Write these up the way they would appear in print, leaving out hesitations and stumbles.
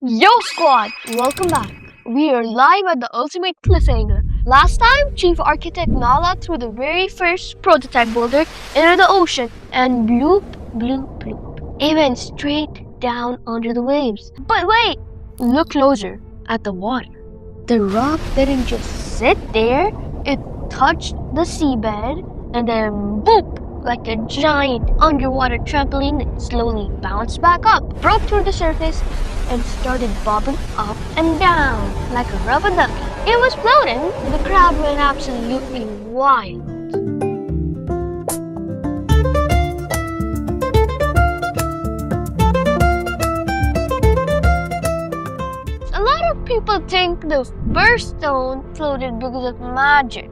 Yo squad, welcome back. We are live at the ultimate cliffhanger. Last time, Chief Architect Nala threw the very first prototype boulder into the ocean and bloop, bloop, bloop. It went straight down under the waves. But wait, look closer at the water. The rock didn't just sit there, it touched the seabed and then boop! Like a giant underwater trampoline, it slowly bounced back up, broke through the surface, and started bobbing up and down like a rubber ducky. It was floating. The crowd went absolutely wild. A lot of people think the first stone floated because of magic.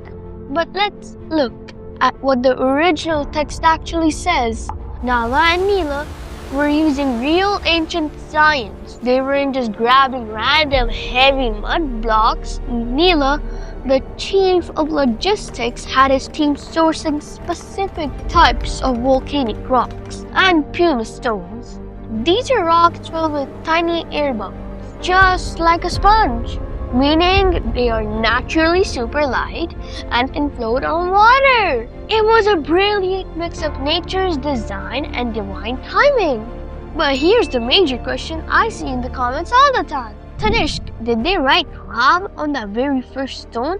But let's look at what the original text actually says. Nala and Neela were using real ancient science. They weren't just grabbing random heavy mud blocks. Neela, the chief of logistics, had his team sourcing specific types of volcanic rocks and pumice stones. These are rocks filled with tiny air bubbles, just like a sponge, meaning they are naturally super light and can float on water. It was a brilliant mix of nature's design and divine timing. But here's the major question I see in the comments all the time. Tanishq, did they write Ram on that very first stone?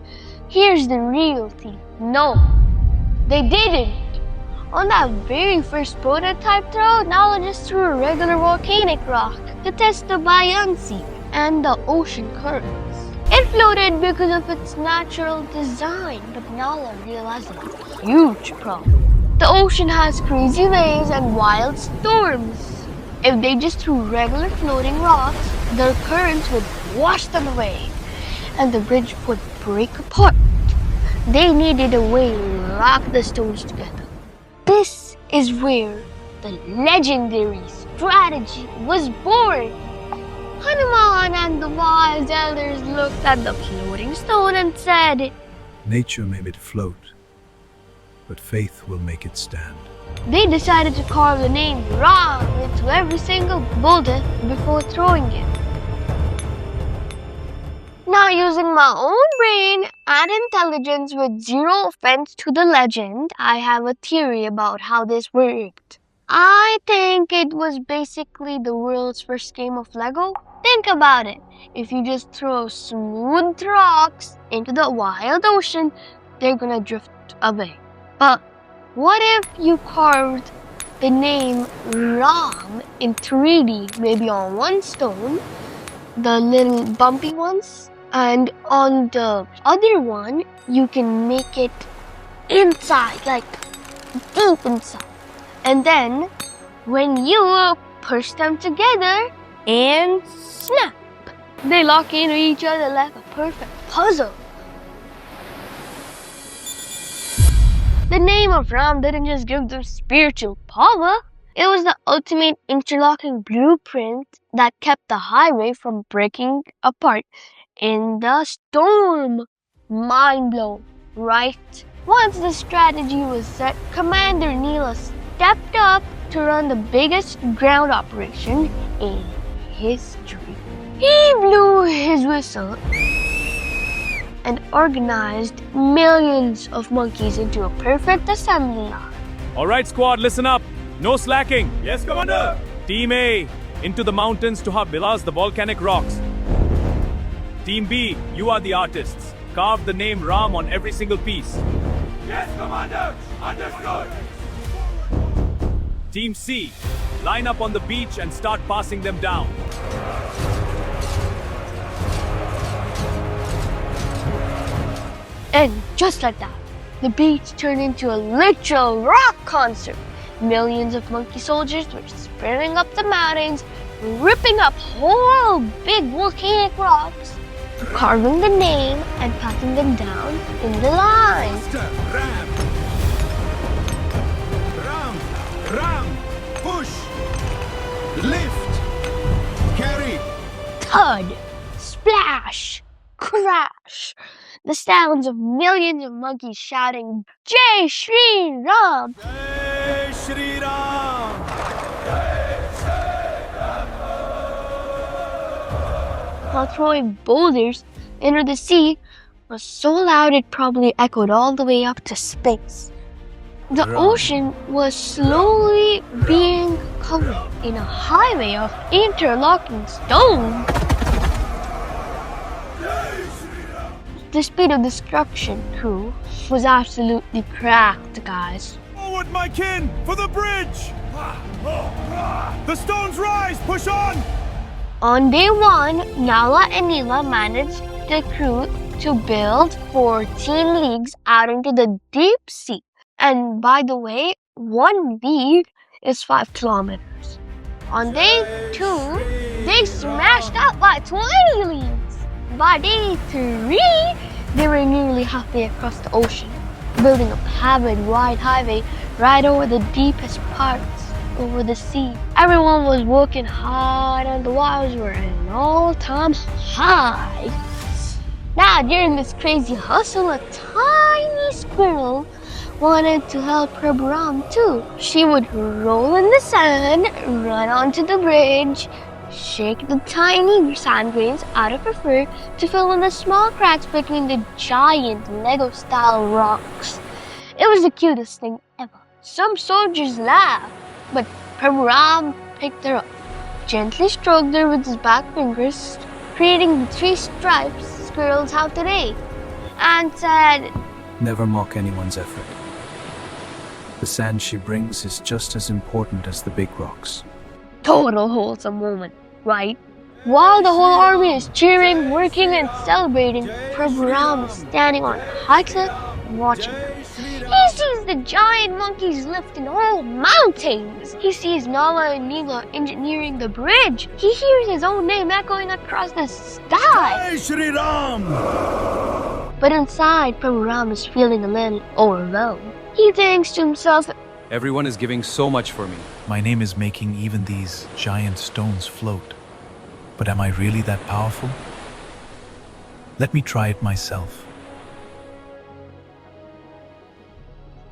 Here's the real thing. No, they didn't. On that very first prototype throw, Nala just threw a regular volcanic rock to test the buoyancy and the ocean currents. It floated because of its natural design, but Nala realized a huge problem. The ocean has crazy waves and wild storms. If they just threw regular floating rocks, their currents would wash them away, and the bridge would break apart. They needed a way to lock the stones together. This is where the legendary strategy was born. Hanuman and the wise elders looked at the floating stone and said, "Nature made it float, but faith will make it stand." They decided to carve the name Ram into every single boulder before throwing it. Now, using my own brain and intelligence with zero offense to the legend, I have a theory about how this worked. I think it was basically the world's first game of Lego. Think about it. If you just throw smooth rocks into the wild ocean, they're gonna drift away. But what if you carved the name Ram in 3D, maybe on one stone, the little bumpy ones, and on the other one, you can make it inside, like deep inside. And then, when you push them together and snap, they lock into each other like a perfect puzzle. The name of Ram didn't just give them spiritual power. It was the ultimate interlocking blueprint that kept the highway from breaking apart in the storm. Mind blown, right? Once the strategy was set, Commander Neela stepped up to run the biggest ground operation in history. He blew his whistle and organized millions of monkeys into a perfect assembly line. Alright squad, listen up. No slacking. Yes, Commander. Team A, into the mountains to harvest the volcanic rocks. Team B, you are the artists. Carve the name Ram on every single piece. Yes, Commander. Understood. Team C, line up on the beach and start passing them down. And just like that, the beach turned into a literal rock concert. Millions of monkey soldiers were sprinting up the mountains, ripping up whole big volcanic rocks, carving the name and passing them down in the line. Ram! Ram! Ram! Push! Lift! Carry! Thud, splash, crash. The sounds of millions of monkeys shouting, "Jai Shri Ram!" Jai Shri Ram! while throwing boulders into the sea was so loud it probably echoed all the way up to space. The ocean was slowly being covered in a highway of interlocking stone. The speed of destruction, crew, was absolutely cracked, guys. Forward, my kin, for the bridge! The stones rise, push on! On day 1, Nala and Neela managed the crew to build 14 leagues out into the deep sea. And by the way, 1 league is 5 kilometers. On day 2, they smashed out by 20 leagues. By day 3, they were nearly halfway across the ocean, building a paved wide highway right over the deepest parts over the sea. Everyone was working hard and the waves were at an all-time high. Now, during this crazy hustle, a tiny squirrel wanted to help Prabhu Ram too. She would roll in the sand, run onto the bridge, shake the tiny sand grains out of her fur to fill in the small cracks between the giant Lego-style rocks. It was the cutest thing ever. Some soldiers laughed, but Prabhu Ram picked her up, gently stroked her with his back fingers, creating the 3 stripes squirrels have today, and said, Never mock anyone's effort. The sand she brings is just as important as the big rocks. total wholesome moment, right? While the whole army is cheering, working, and celebrating, Prabhu Ram is standing on a high cliff watching them. He sees the giant monkeys lifting whole mountains. He sees Nala and Neela engineering the bridge. He hears his own name echoing across the sky. Jai Shri Ram! But inside, Prabhu Ram is feeling a little overwhelmed. He thinks to himself, Everyone is giving so much for me. My name is making even these giant stones float. But am I really that powerful? Let me try it myself.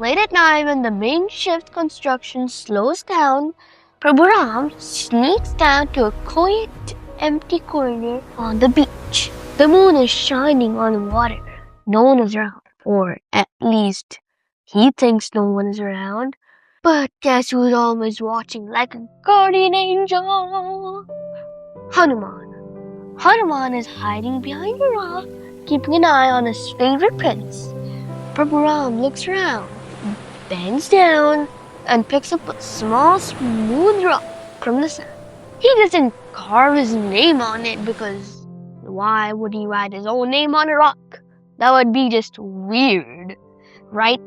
late at night when the main shift construction slows down, Prabhu Ram sneaks down to a quiet, empty corner on the beach. The moon is shining on the water. No one is around, or at least he thinks no one is around. But guess who's always watching like a guardian angel? Hanuman. Hanuman is hiding behind a rock, keeping an eye on his favorite prince. Prabhu Ram looks around, bends down, and picks up a small, smooth rock from the sand. He doesn't carve his name on it because why would he write his own name on a rock? That would be just weird, right?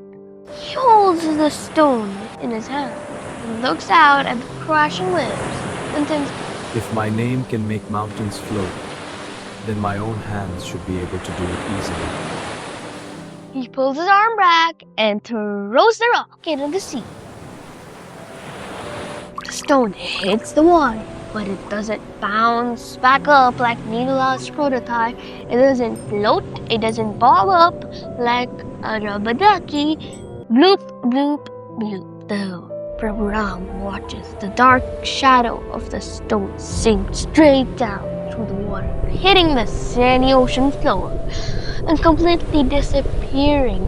He holds the stone in his hand and looks out at the crashing waves and thinks, If my name can make mountains float, then my own hands should be able to do it easily. he pulls his arm back and throws the rock into the sea. The stone hits the water, but it doesn't bounce back up like Neela's prototype. It doesn't float, it doesn't bob up like a rubber ducky. Bloop, bloop, bloop. The Prabhu Ram watches the dark shadow of the stone sink straight down through the water, hitting the sandy ocean floor and completely disappearing.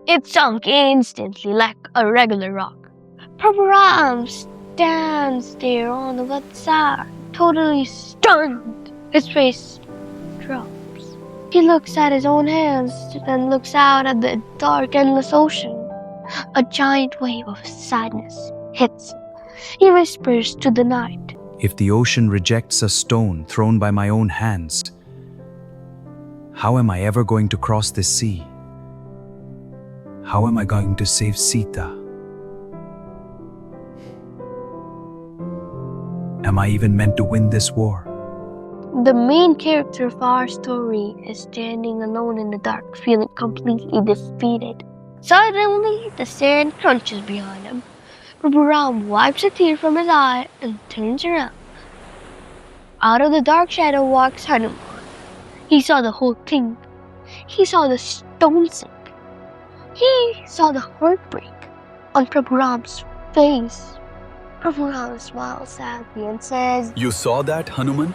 It sunk instantly like a regular rock. Prabhu Ram stands there on the wet side, totally stunned. His face drops. He looks at his own hands, then looks out at the dark, endless ocean. A giant wave of sadness hits him. He whispers to the night, If the ocean rejects a stone thrown by my own hands, how am I ever going to cross this sea? How am I going to save Sita? Am I even meant to win this war? The main character of our story is standing alone in the dark, feeling completely defeated. Suddenly, the sand crunches behind him. Prabhu Ram wipes a tear from his eye and turns around. Out of the dark shadow walks Hanuman. He saw the whole thing. He saw the stone sink. He saw the heartbreak on Prabhu Ram's face. Hanuman smiles sadly and says, You saw that, Hanuman?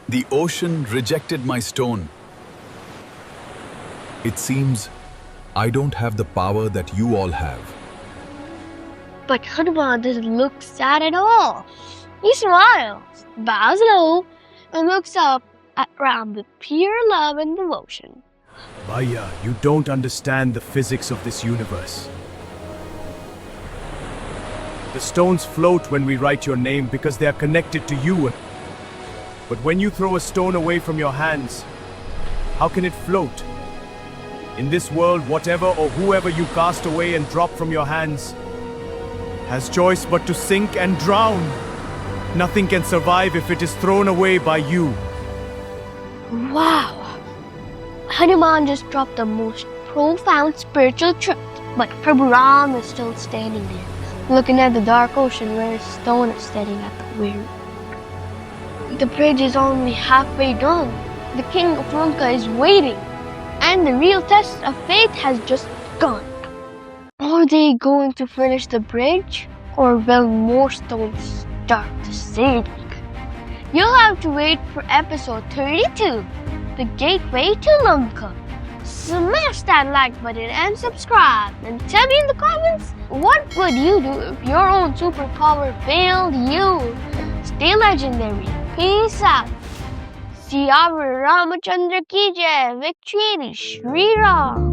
The ocean rejected my stone. It seems I don't have the power that you all have. but Hanuman doesn't look sad at all. He smiles, bows low, and looks up at Ram with pure love and devotion. Bhaiya, you don't understand the physics of this universe. The stones float when we write your name because they are connected to you. But when you throw a stone away from your hands, how can it float? In this world, whatever or whoever you cast away and drop from your hands has choice but to sink and drown. Nothing can survive if it is thrown away by you. Wow! Hanuman just dropped the most profound spiritual truth, but Prabhu Ram is still standing there, looking at the dark ocean where his stone is standing at the wheel. The bridge is only halfway done. The king of Lanka is waiting, and the real test of faith has just begun. Are they going to finish the bridge, or will more stones start to sink? You'll have to wait for episode 32, The Gateway to Lanka. Smash that like button and subscribe, and tell me in the comments, what would you do if your own superpower failed you? Stay legendary. Peace out. Siyavar Ramachandra ki jai. Victory Shri Ram.